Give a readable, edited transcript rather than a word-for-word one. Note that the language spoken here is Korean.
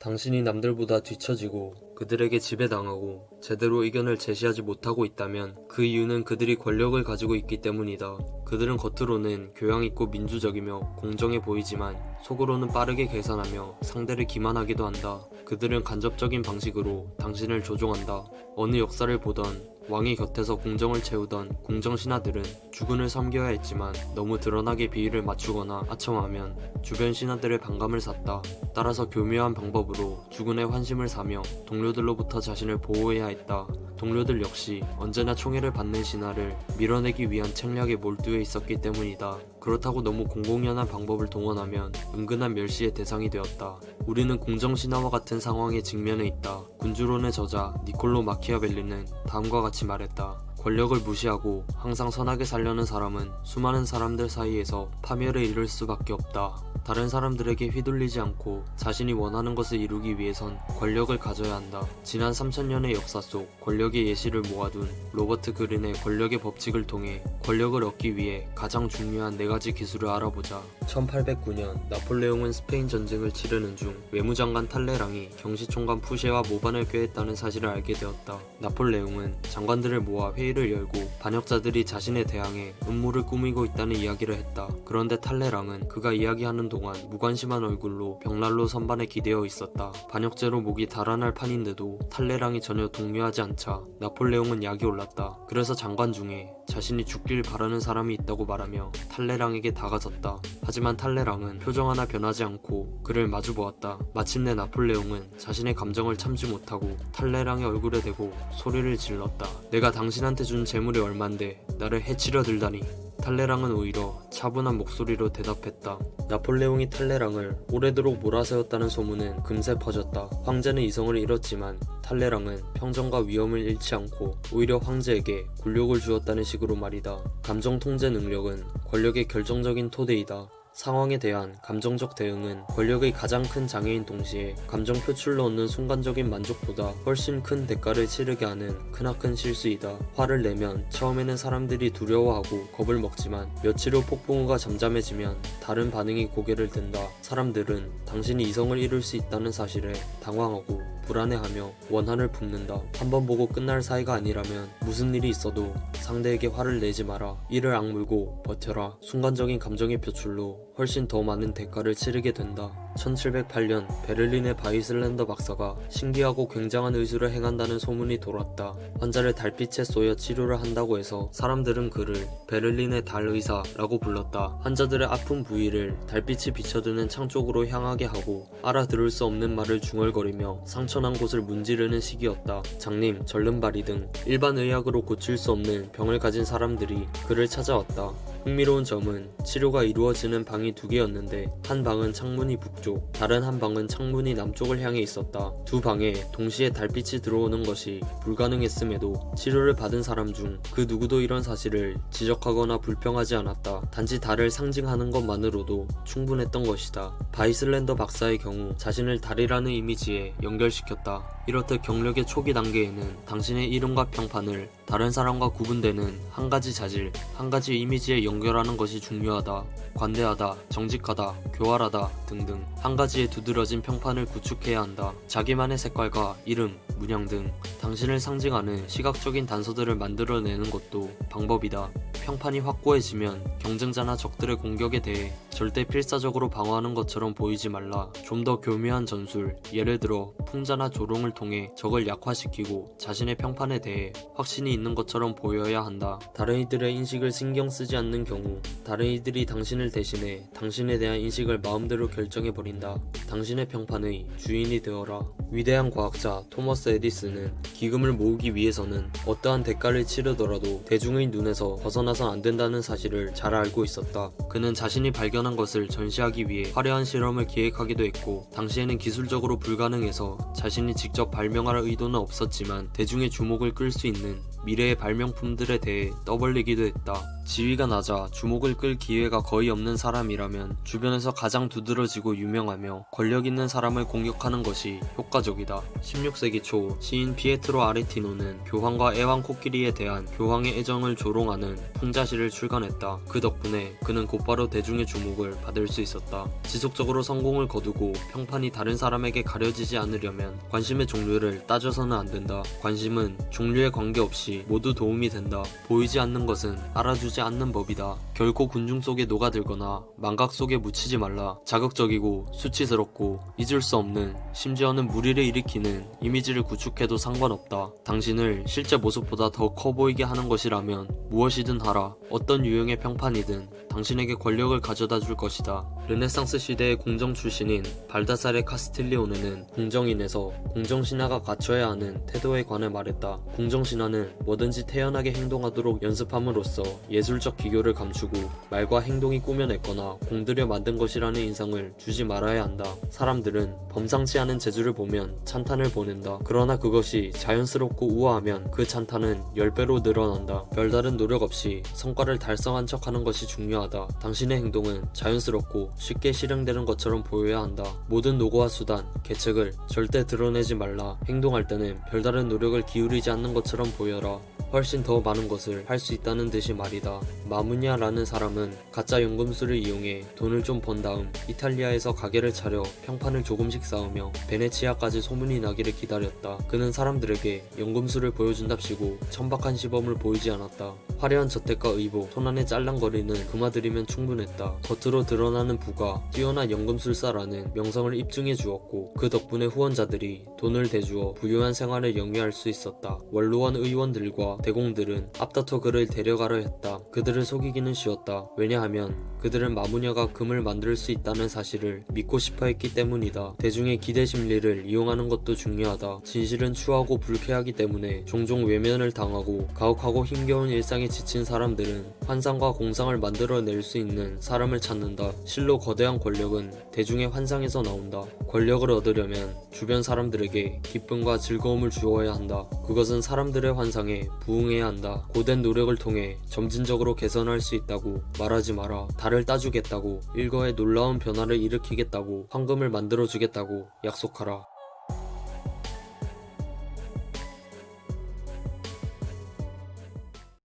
당신이 남들보다 뒤처지고 그들에게 지배당하고 제대로 의견을 제시하지 못하고 있다면 그 이유는 그들이 권력을 가지고 있기 때문이다. 그들은 겉으로는 교양있고 민주적이며 공정해 보이지만 속으로는 빠르게 계산하며 상대를 기만하기도 한다. 그들은 간접적인 방식으로 당신을 조종한다. 어느 역사를 보던 왕의 곁에서 공정을 채우던 공정신하들은 주군을 섬겨야 했지만 너무 드러나게 비위를 맞추거나 아첨하면 주변 신하들의 반감을 샀다. 따라서 교묘한 방법으로 주군의 환심을 사며 동료들로부터 자신을 보호해야 했다. 동료들 역시 언제나 총애를 받는 신하를 밀어내기 위한 책략에 몰두해 있었기 때문이다. 그렇다고 너무 공공연한 방법을 동원하면 은근한 멸시의 대상이 되었다. 우리는 공정신하와 같은 상황에 직면해 있다. 군주론의 저자 니콜로 마키아벨리는 다음과 같이 말했다. 권력을 무시하고 항상 선하게 살려는 사람은 수많은 사람들 사이에서 파멸에 이를 수밖에 없다. 다른 사람들에게 휘둘리지 않고 자신이 원하는 것을 이루기 위해선 권력을 가져야 한다. 지난 3000년의 역사 속 권력의 예시를 모아둔 로버트 그린의 권력의 법칙을 통해 권력을 얻기 위해 가장 중요한 4가지 기술을 알아보자. 1809년 나폴레옹은 스페인 전쟁을 치르는 중 외무장관 탈레랑이 경시총관 푸쉐와 모반을 꾀했다는 사실을 알게 되었다. 나폴레옹은 장관들을 모아 회의를 열고 반역자들이 자신에 대항해 음모를 꾸미고 있다는 이야기를 했다. 그런데 탈레랑은 그가 이야기하는 동안 무관심한 얼굴로 벽난로 선반에 기대어 있었다. 반역죄로 목이 달아날 판인데도 탈레랑이 전혀 동요하지 않자 나폴레옹은 약이 올랐다. 그래서 장관 중에 자신이 죽길 바라는 사람이 있다고 말하며 탈레랑에게 다가섰다. 하지만 탈레랑은 표정 하나 변하지 않고 그를 마주보았다. 마침내 나폴레옹은 자신의 감정을 참지 못하고 탈레랑의 얼굴에 대고 소리를 질렀다. 내가 당신한테 준 재물이 얼만데 나를 해치려 들다니. 탈레랑은 오히려 차분한 목소리로 대답했다. 나폴레옹이 탈레랑을 오래도록 몰아세웠다는 소문은 금세 퍼졌다. 황제는 이성을 잃었지만 탈레랑은 평정과 위엄을 잃지 않고 오히려 황제에게 굴욕을 주었다는 식으로 말이다. 감정 통제 능력은 권력의 결정적인 토대이다. 상황에 대한 감정적 대응은 권력의 가장 큰 장애인 동시에 감정 표출로 얻는 순간적인 만족보다 훨씬 큰 대가를 치르게 하는 크나큰 실수이다. 화를 내면 처음에는 사람들이 두려워하고 겁을 먹지만 며칠 후 폭풍우가 잠잠해지면 다른 반응이 고개를 든다. 사람들은 당신이 이성을 잃을 수 있다는 사실에 당황하고 불안해하며 원한을 붓는다. 한번 보고 끝날 사이가 아니라면 무슨 일이 있어도 상대에게 화를 내지 마라. 이를 악물고 버텨라. 순간적인 감정의 표출로 훨씬 더 많은 대가를 치르게 된다. 1708년 베를린의 바이슬렌더 박사가 신기하고 굉장한 의술을 행한다는 소문이 돌았다. 환자를 달빛에 쏘여 치료를 한다고 해서 사람들은 그를 베를린의 달 의사라고 불렀다. 환자들의 아픈 부위를 달빛이 비춰드는 창 쪽으로 향하게 하고 알아들을 수 없는 말을 중얼거리며 상처난 곳을 문지르는 시기였다. 장님, 절름발이 등 일반 의학으로 고칠 수 없는 병을 가진 사람들이 그를 찾아왔다. 흥미로운 점은 치료가 이루어지는 방이 2개였는데 한 방은 창문이 북쪽, 다른 한 방은 창문이 남쪽을 향해 있었다. 두 방에 동시에 달빛이 들어오는 것이 불가능했음에도 치료를 받은 사람 중 그 누구도 이런 사실을 지적하거나 불평하지 않았다. 단지 달을 상징하는 것만으로도 충분했던 것이다. 바이슬렌더 박사의 경우 자신을 달이라는 이미지에 연결시켰다. 이렇듯 경력의 초기 단계에는 당신의 이름과 평판을 다른 사람과 구분되는 한 가지 자질, 한 가지 이미지에 연결하는 것이 중요하다. 관대하다, 정직하다, 교활하다 등등 한 가지에 두드러진 평판을 구축해야 한다. 자기만의 색깔과 이름, 문양 등 당신을 상징하는 시각적인 단서들을 만들어내는 것도 방법이다. 평판이 확고해지면 경쟁자나 적들의 공격에 대해 절대 필사적으로 방어하는 것처럼 보이지 말라. 좀 더 교묘한 전술, 예를 들어 풍자나 조롱을 통해 적을 약화시키고 자신의 평판에 대해 확신이 있는 것처럼 보여야 한다. 다른 이들의 인식을 신경 쓰지 않는 경우 다른 이들이 당신을 대신해 당신에 대한 인식을 마음대로 결정해버린다. 당신의 평판의 주인이 되어라. 위대한 과학자 토머스 에디슨은 기금을 모으기 위해서는 어떠한 대가를 치르더라도 대중의 눈에서 벗어나선 안 된다는 사실을 잘 알고 있었다. 그는 자신이 발견한 것을 전시하기 위해 화려한 실험을 기획하기도 했고 당시에는 기술적으로 불가능해서 자신이 직접 발명할 의도는 없었지만 대중의 주목을 끌 수 있는 미래의 발명품들에 대해 떠벌리기도 했다. 지위가 낮아 주목을 끌 기회가 거의 없는 사람이라면 주변에서 가장 두드러지고 유명하며 권력 있는 사람을 공격하는 것이 효과적이다. 16세기 초 시인 피에트로 아레티노는 교황과 애완 코끼리에 대한 교황의 애정을 조롱하는 풍자시를 출간했다. 그 덕분에 그는 곧바로 대중의 주목을 받을 수 있었다. 지속적으로 성공을 거두고 평판이 다른 사람에게 가려지지 않으려면 관심의 종류를 따져서는 안 된다. 관심은 종류에 관계없이 모두 도움이 된다. 보이지 않는 것은 알아주지 않는 법이다. 결코 군중 속에 녹아들거나 망각 속에 묻히지 말라. 자극적이고 수치스럽고 잊을 수 없는, 심지어는 무리를 일으키는 이미지를 구축해도 상관없다. 당신을 실제 모습보다 더 커 보이게 하는 것이라면 무엇이든 하라. 어떤 유형의 평판이든 당신에게 권력을 가져다 줄 것이다. 르네상스 시대의 공정 출신인 발다사레 카스틸리오네는 공정인에서 공정신화가 갖춰야 하는 태도에 관해 말했다. 공정신화는 뭐든지 태연하게 행동하도록 연습함으로써 예술적 기교를 감추고 말과 행동이 꾸며냈거나 공들여 만든 것이라는 인상을 주지 말아야 한다. 사람들은 범상치 않은 재주를 보면 찬탄을 보낸다. 그러나 그것이 자연스럽고 우아하면 그 찬탄은 10배로 늘어난다. 별다른 노력 없이 성과를 달성한 척하는 것이 중요하다. 당신의 행동은 자연스럽고 쉽게 실행되는 것처럼 보여야 한다. 모든 노고와 수단, 계책을 절대 드러내지 말라. 행동할 때는 별다른 노력을 기울이지 않는 것처럼 보여라. 훨씬 더 많은 것을 할 수 있다는 듯이 말이다. 마무냐라는 사람은 가짜 연금술을 이용해 돈을 좀 번 다음 이탈리아에서 가게를 차려 평판을 조금씩 쌓으며 베네치아까지 소문이 나기를 기다렸다. 그는 사람들에게 연금술을 보여준답시고 천박한 시범을 보이지 않았다. 화려한 저택과 의복, 손안에 짤랑거리는 금화들이면 충분했다. 겉으로 드러나는 부가 뛰어난 연금술사라는 명성을 입증해 주었고 그 덕분에 후원자들이 돈을 대주어 부유한 생활을 영위할 수 있었다. 원로원 의원들과 대공들은 앞다퉈 그를 데려가려 했다. 그들을 속이기는 쉬웠다. 왜냐하면 그들은 마무녀가 금을 만들 수 있다는 사실을 믿고 싶어 했기 때문이다. 대중의 기대 심리를 이용하는 것도 중요하다. 진실은 추하고 불쾌하기 때문에 종종 외면을 당하고 가혹하고 힘겨운 일상에 지친 사람들은 환상과 공상을 만들어낼 수 있는 사람을 찾는다. 실로 거대한 권력은 대중의 환상에서 나온다. 권력을 얻으려면 주변 사람들에게 기쁨과 즐거움을 주어야 한다. 그것은 사람들의 환상에 부응해야 한다. 고된 노력을 통해 점진적으로 개선할 수 있다고 말하지 마라. 달을 따주겠다고, 일거에 놀라운 변화를 일으키겠다고, 황금을 만들어주겠다고 약속하라.